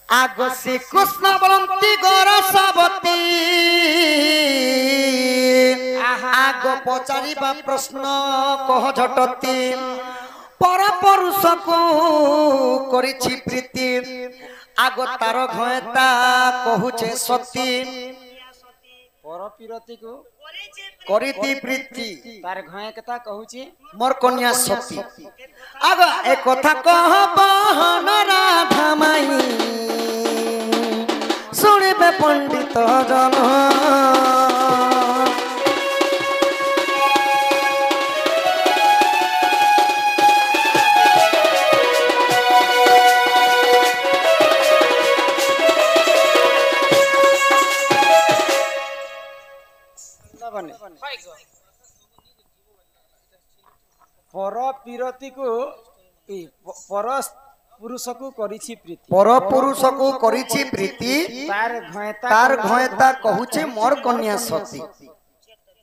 आग श्रीकृष्ण बोलती गोरसवती आग पचारिबा प्रश्न कह झटती पर पुरुष को करिछि प्रीति आग तार घयता कहूचे सती पर पिरती को करिति प्रीति तार घय कथा कहूची मोर कन्या सती आग एक कथा कह बहन राधा माई सुनिबे पंडित जन पर पिरती को पर पुरुष को करिछि प्रीति पर पुरुष को करिछि प्रीति तार घयता कहूचे मोर कन्या सती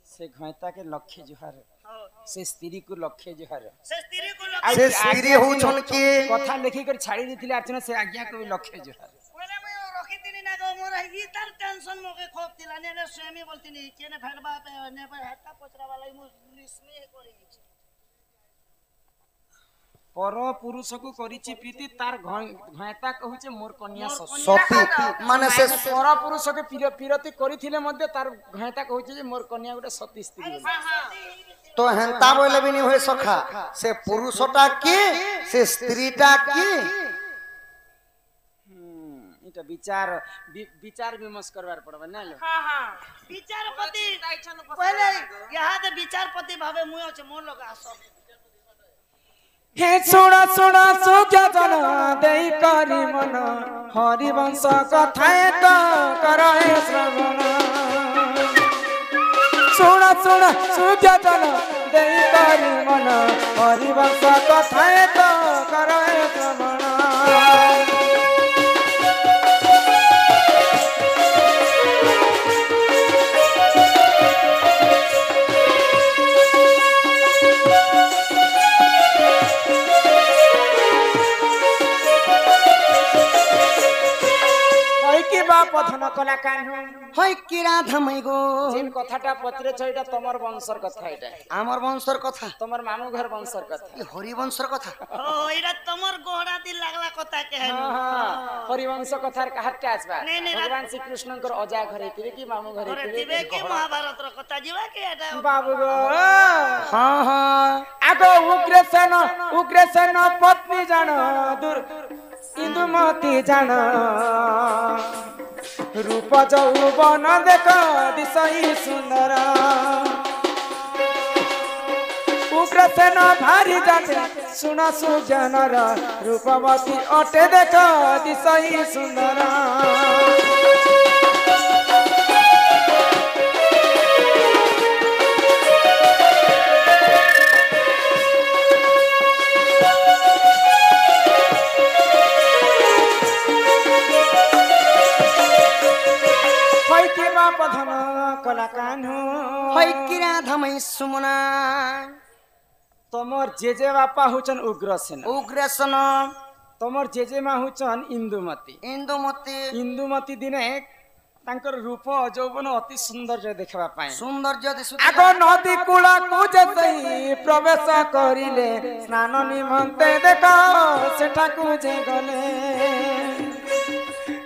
से घयता के लक्ष्य जुहार से स्त्री को लक्ष्य जुहार से स्त्री होछन के कथा लिखि कर छाड़ी दिथिले अर्चना से आज्ञा को लक्ष्य जुहार मोर ही तार टेंशन मोके खोप दिला ने स्वयं बोलतिनी केने फेरबा पे ने पर हत्ता पचरा वाला मु निस्मेह करि पर पुरुष को करिछि प्रीति तार घयता कहूचे मोर कन्या सती माने से पर पुरुष के पिरती करिथिले मध्ये तार घयता कहूचे जे मोर कन्या गोटे सती स्त्री तो हेंता बोले भी नहीं होय सखा से पुरुषटा के से स्त्रीटा के इटा विचार विचार विमर्श करवार पड़बा ना लो हां हां विचारपति पहले यहां दे विचारपति भावे मुय अछि मोर लगा सब हे सुना सुना सुजा जन देई करी मन हरि वंश कथाए तो करए श्रवण सुना सुना सुजा जन देई करी मन हरि वंश कथाए तो करए श्रवण पथन कला कान्हु होय कि राधा मई गो जिन कथाटा पत्रे छइटा तमर वंशर कथा एटा आमर वंशर कथा तमर मामू घर वंशर कथा ई हरि वंशर कथा ओ एरा तमर गोहरा दिल लागला कथा के है हां हरि वंश कथार काहटा आसबा भगवान श्री कृष्णकर अजा घरे तिबे कि मामू घरे तिबे कि महाभारत र कथा जीवा के एटा बाबू गो हां हां आगो उग्रसेन पत्नी जान दूर इंदुमती जान रूप जौवन देख दिशई सुंदर उग्रसेन भारी जाते सुना सुजनर रूपवती अटे देख दिशई सुंदर पधन कला कान्हु होय कि राधा मई सुमना तमर जेजे बापा हुचन उग्रसेन तमर जेजे मा हुचन इंदुमती दिने तांकर रूप जौवन अति सौंदर्य देखबा पाए सौंदर्य दिसु आगो नदी कूला को जतई प्रवेश करिले स्नान निमंते देखो सेठा को जे गले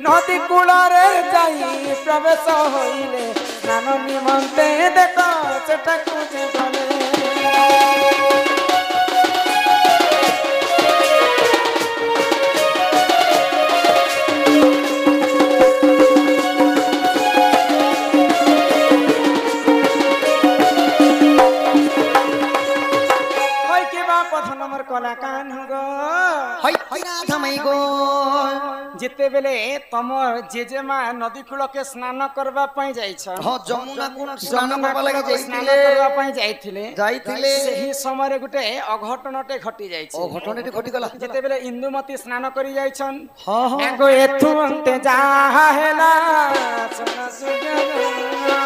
नदी कूलरे जाई प्रवेश होइले स्नान निमंते देखो सेठा को जे गले होय के बा पथ नंबर कला कान्हु गो होय राधा मई गो जिते बेले तमर जेजेमा नदी कूल के स्नान करबा पई जाई छ हां जमुना कूल स्नान करबा लागि जाइथिले करबा पई जाइथिले सेही समय रे गुटे अघटनटे घटी जाई छ अघटनटे घटी गला जिते बेले इंदुमती स्नान करी जाई छन हां हां एगो एथु अंते जा हेला सुना सुजना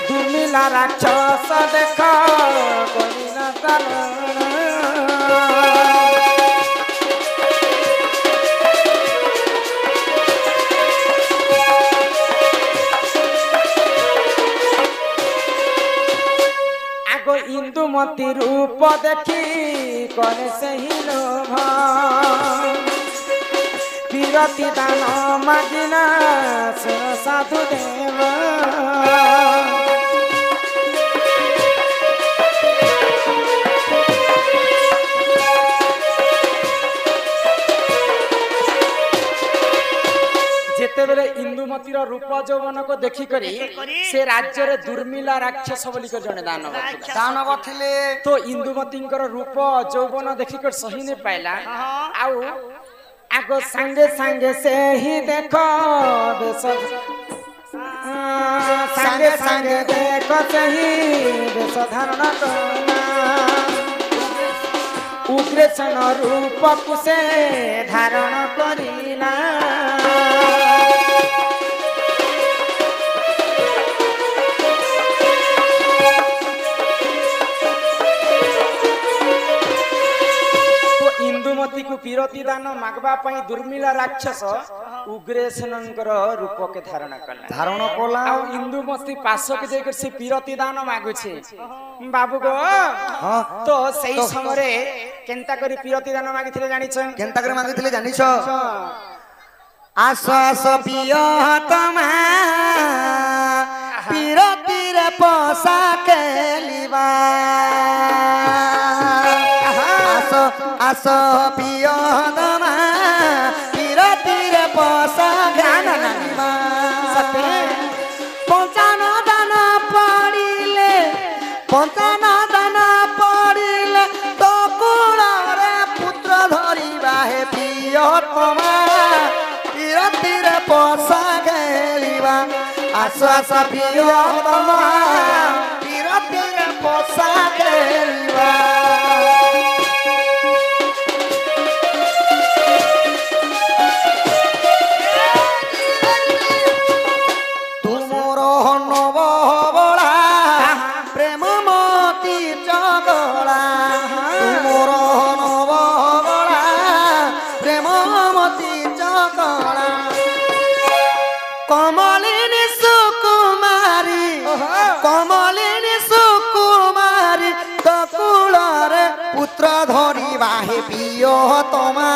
दुमिला राक्षस देखा कोई ना तारा ଇନ୍ଦୁମତି ରୂପ ଦେଖି କରେ ସେହି ଲୋଭ ବିରତି ଦାନ ମାଗିନା ସେ ସାଧୁ ଦେବ जेतेबेले इंदुमतीर रूप यौवन को देखी करी से राज्य रे दुर्मिला राक्षस बोली कर जने दानव दानव थिले तो इंदुमतींकर रूप यौवन देखी कर सही ने पाइला आउ आगो संगे संगे से ही देखो बेस संगे संगे देखो से ही बेस धारण करना उग्रेसन रूप कुसे धारण करिला इंदुमती को पीरती दान मागवा पई दुर्मिला राक्षस उग्रेसनंकर रूप के धारण कला आ इंदुमती पास के जेकर से पीरती दान मागु छे बाबू गो तो सही समय रे केनता करी पीरती दान मागिथिले जानि छ केनता करे मागिथिले जानि छ आस आस पियो तमा पीरती रे पोसा केलिबा आस पियो दमा पीरती रे पोसा ज्ञान नानिमा सते पंचान दान पड़िले तो कुळरे पुत्र धरिबा हे पियो तमा पीरती रे पोसा गेलिबा आस आस पियो तमा पीरती रे पोसा गेलिबा पियो तमा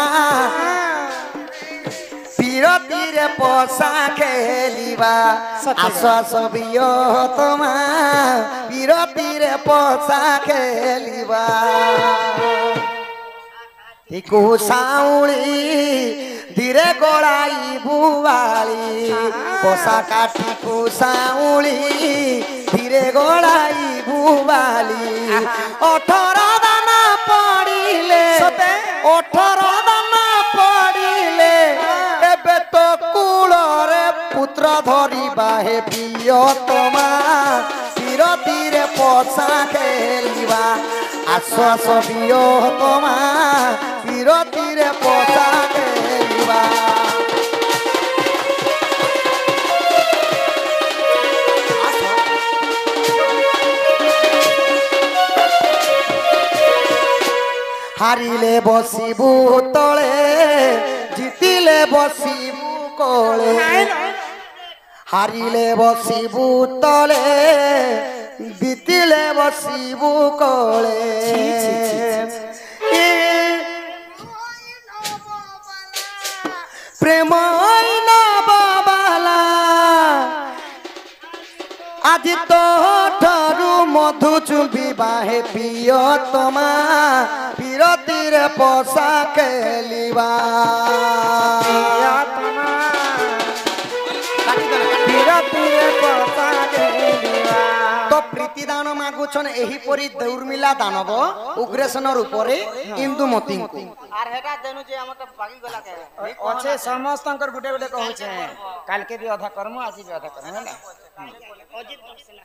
पीरती रे पोसा खेलिबा आस आस पियो तमा पीरती रे पोसा खेलिबा तिकु साउली धीरे गोड़ाई बुवाली पोसा काठी को साउली धीरे गोड़ाई बुवाली 18 दाना पड़िले 18 दाना पड़िले एबे तो कुलरे पुत्र धरिबा हे पियो तमा पीरती रे पोसा खेलिबा आस आस पियो तमा पीरती रे पोसा खेलिबा हारिले बसिबु तले जितिले बसिबु कोले हारिले बसिबु तले जितिले बसिबु कोले प्रेम बाबाला आज तो ठारू मधु चुबिबा हे पियो तमा पीरती रे पोसा केलिबा पीरती रे पोसा केलिबा तो प्रीति दान मागुछन एही परी दौर्मिला दानव उग्रेसन रूप रे इंदुमती को आर हेटा देनु जे हमर त भागी गला के अच्छे समस्तंकर गुटे गुटे कहू छे काल के भी आधा करमु आज भी आधा करमु ना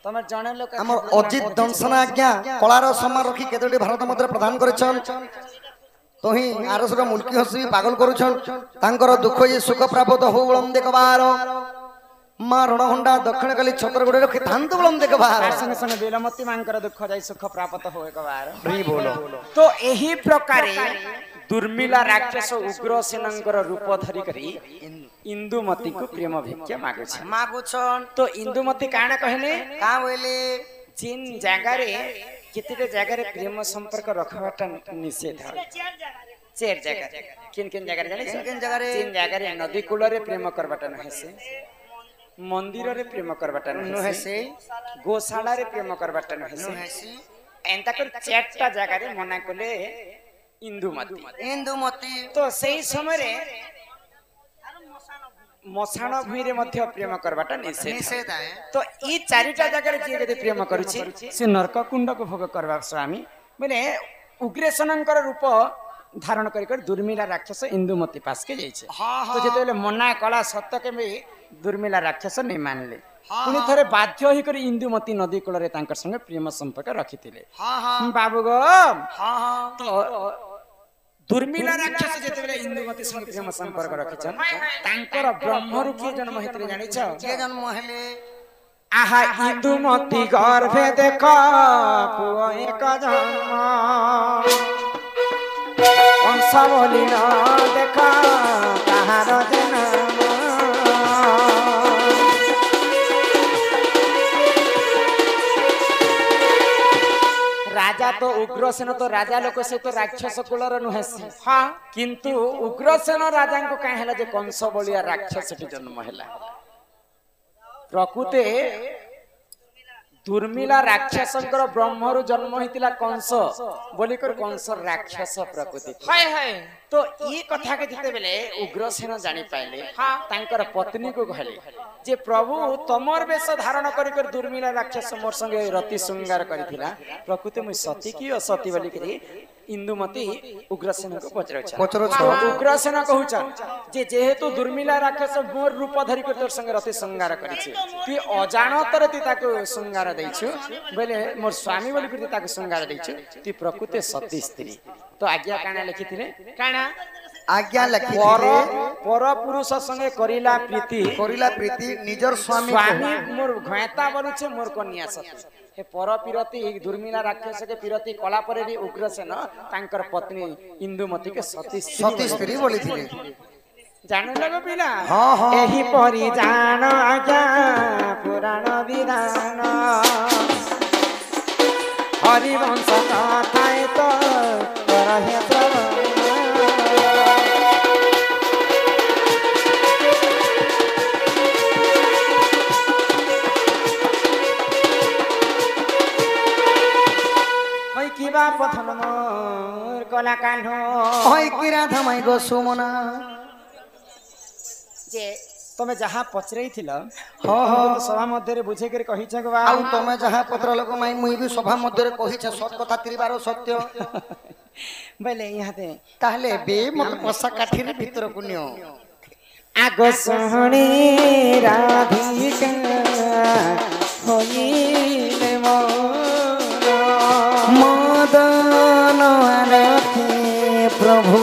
तमे जणे लोक हमर अजित दंसना आज्ञा कलार समान रखी केतोटी भारत मध्य प्रदान करिछन तोही आरसर मुल्की हसी पागल करूछन तांकर दुख ये सुख प्राप्त हो बलम देखबार मां रणहंडा दक्षिण काली छतर गुडे रखी थांत बलम देखबार संग संग बेलमती मांकर दुख जाई सुख प्राप्त हो एकबार री बोलो तो एही प्रकारे दुर्मिला राक्षस उग्रसेनंकर रूप धरि करी इंदुमती को प्रेम भिक्षा मागुछन मागुछन तो इंदुमती काना कहले का होइले जिन जगह रे केते जगह रे प्रेम संपर्क रखवाटा निषेध चार जगह रे चार जगह किन जगह जाने किन जगह रे? तीन जगह रे नदी कूल रे प्रेम करवाटा न हेसे मंदिर रे प्रेम करवाटा न हेसे गोशाला रे प्रेम करवाटा न हेसे एंता कर चारटा जगह रे मना कले इंदुमती तो सही समय रे आरो मसानो मसाण भूई रे मध्य प्रेम करवाटा निषेध निषेध है तो ई चारिटा जगह रे जे यदि प्रेम करूची से नरक कुंड को भोग करबा स्वामी बोले उग्रेसनंकर रूप धारण कर दुर्मिला राक्षस इंदुमती पास के जाइछे तो जेतेले मना कला सत्य के भी दुर्मिला राक्षस नहीं मानले पुनी थरे बाध्य होई कर इंदुमती नदी कूल रे तांकर संगे प्रेम संपर्क रखिथिले बाबू गो तो दुर्मिला राक्षस जेतेले इंदुमती संगे प्रेम संपर्क रखिछन तांकर ब्रह्म रूपी जन्म हेतरे जानिछ के जन्म हेले आहा इंदुमती गर्भे देख पुओ एक जन्म कंस बोली न देखा कहार जन्म राजा तो उग्रसेन तो राजा लोक से तो राक्षस कुलर नुहेसी हाँ किंतु उग्रसेन राजा को कहीं है जे कंस बोलिया राक्षस जन्म है प्रकृते दुर्मिला राक्षसंकर ब्रह्मरु जन्म होइतिला कंस बोलिकर कंस राक्षस प्रकृति हाय हाय तो ये कथा के जते बेले उग्रसेन जानि पाइले हां तांकर पत्नी को कहले जे प्रभु तमर वेश धारण कर दुर्मिला राक्षस मोर संगे रति श्रृंगार करिथिला प्रकृति मु सती की असती बोली करी इंदुमती उग्रसेन को पचरछ उग्रसेन कहूछ जे जेहेतु दुर्मिला राक्षस मोर रूप धरि कर तोर संगे रति श्रृंगार करिछि ती अजानतर ती ताको श्रृंगार दैछु बोले मोर स्वामी बोली कर ताको श्रृंगार दैछु ती प्रकृति सती स्त्री तो आज्ञा काना लिखिथिले काना आज्ञा लखी पर पुरुष संगे करिला प्रीति निजर स्वामी स्वामी मोर घैता बोलुछे मोर कन्या सती हे पर पिरती दुर्मिला राक्षस के पिरती कला परे भी उग्रसेन तांकर पत्नी इंदुमती के सती स्त्री बोली थी जान लगो पिला हाँ हाँ एही परी जान आज्ञा पुराण विधान हरिवंश कथाए तो करहे श्रवण किबा पथन मोर कला कान्हो होय कि राधा माई गो सुमना जे तमे जहा पचरई थिला हो हो सभा मध्य रे बुझे कर कहि छ बा आउ तमे जहा पत्र लोक माई मुई भी सभा मध्य रे कहि छ सत कथा तिरबारो सत्य बोले यहाते ताहले बे मत पसा काठी रे भीतर कुनियो आगो सोहणी राधिका होइले मो मदन रखे प्रभु